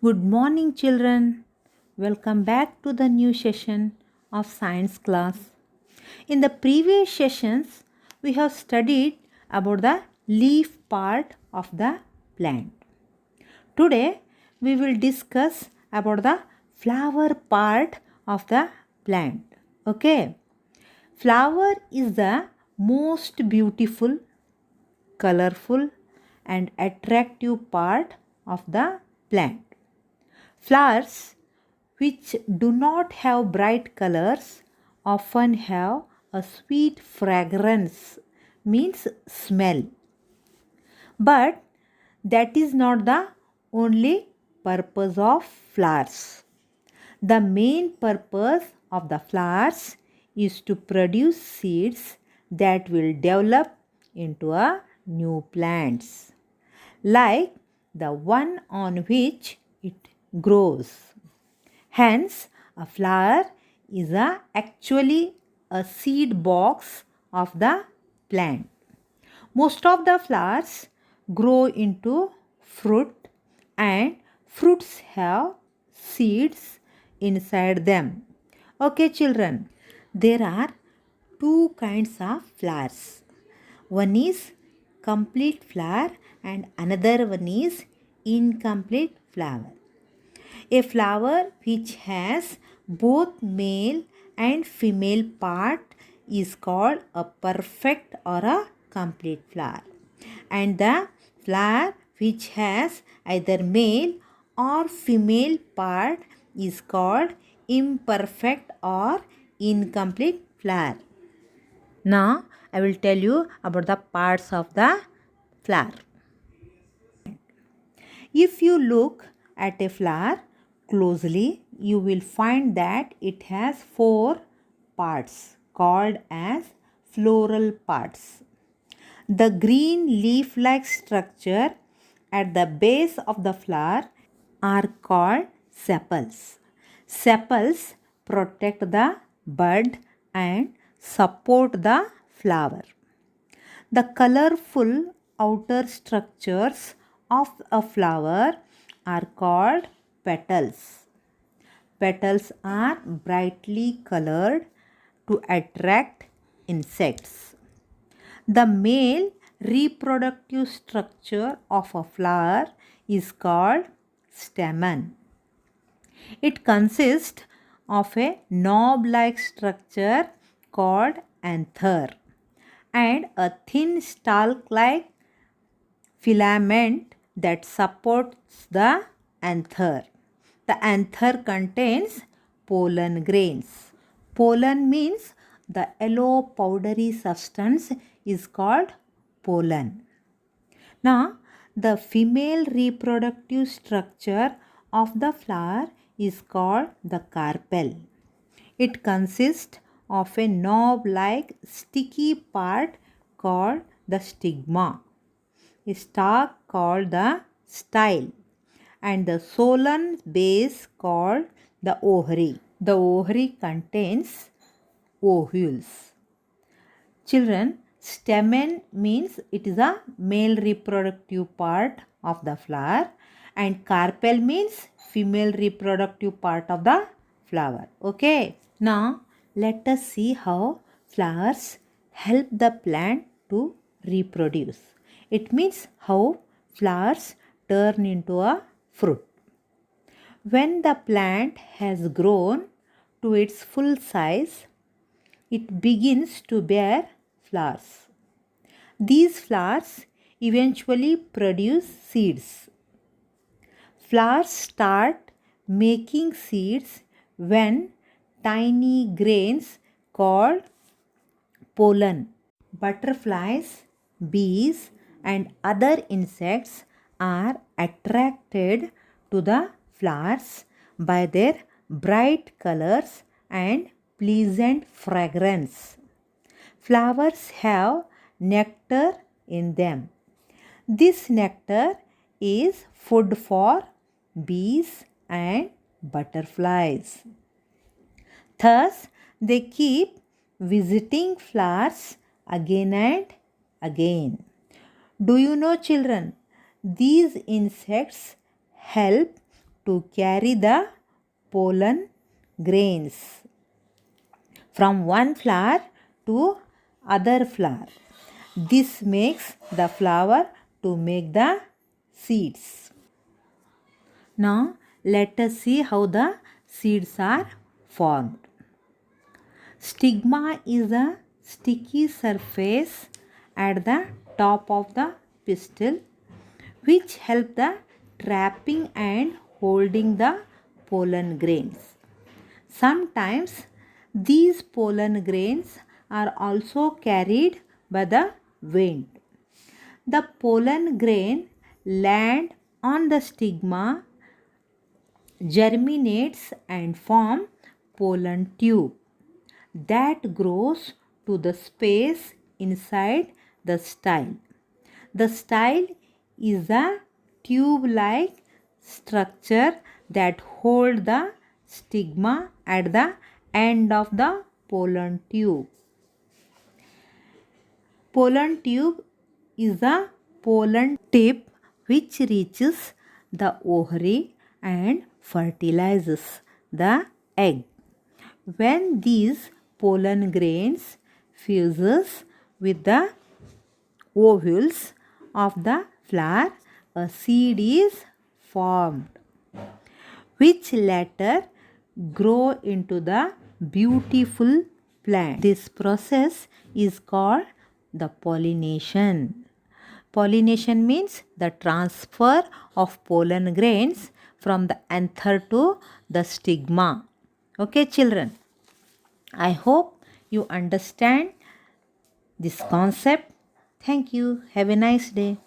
Good morning, children. Welcome back to the new session of science class. In the previous sessions, we have studied about the leaf part of the plant. Today, we will discuss about the flower part of the plant. Okay? Flower is the most beautiful, colorful, and attractive part of the plant. Flowers which do not have bright colors often have a sweet fragrance, means smell. But that is not the only purpose of flowers. The main purpose of the flowers is to produce seeds that will develop into a new plants, like the one on which it grows. Hence, a flower is actually a seed box of the plant. Most of the flowers grow into fruit, and fruits have seeds inside them. Okay, children, there are two kinds of flowers. One is complete flower and another one is incomplete flower. A flower which has both male and female part is called a perfect or a complete flower. And the flower which has either male or female part is called imperfect or incomplete flower. Now I will tell you about the parts of the flower. If you look at a flower closely, you will find that it has four parts called as floral parts. The green leaf-like structure at the base of the flower are called sepals. Sepals protect the bud and support the flower. The colorful outer structures of a flower are called petals. Petals are brightly colored to attract insects. The male reproductive structure of a flower is called stamen. It consists of a knob-like structure called anther and a thin stalk-like filament that supports the anther. The anther contains pollen grains. Pollen means the yellow powdery substance is called pollen. Now, the female reproductive structure of the flower is called the carpel. It consists of a knob-like sticky part called the stigma, a stalk called the style, and the solan base called the ovary. The ovary contains ovules. Children, stamen means it is a male reproductive part of the flower, and carpel means female reproductive part of the flower. Okay. Now, let us see how flowers help the plant to reproduce. It means how flowers turn into a fruit. When the plant has grown to its full size, it begins to bear flowers. These flowers eventually produce seeds. Flowers start making seeds when tiny grains called pollen, butterflies, bees, and other insects are attracted to the flowers by their bright colors and pleasant fragrance. Flowers have nectar in them. This nectar is food for bees and butterflies. Thus, they keep visiting flowers again and again. Do you know, children, these insects help to carry the pollen grains from one flower to other flower. This makes the flower to make the seeds. Now let us see how the seeds are formed. Stigma is a sticky surface at the top of the pistil which help the trapping and holding the pollen grains. Sometimes these pollen grains are also carried by the wind. The pollen grain land on the stigma, germinates and form pollen tube that grows to the space inside the style. The style is a tube-like structure that holds the stigma at the end of the pollen tube. Pollen tube is a pollen tip which reaches the ovary and fertilizes the egg. When these pollen grains fuses with the ovules of the flower, a seed is formed, which later grow into the beautiful plant. This process is called the pollination. Pollination means the transfer of pollen grains from the anther to the stigma. Okay, children. I hope you understand this concept. Thank you. Have a nice day.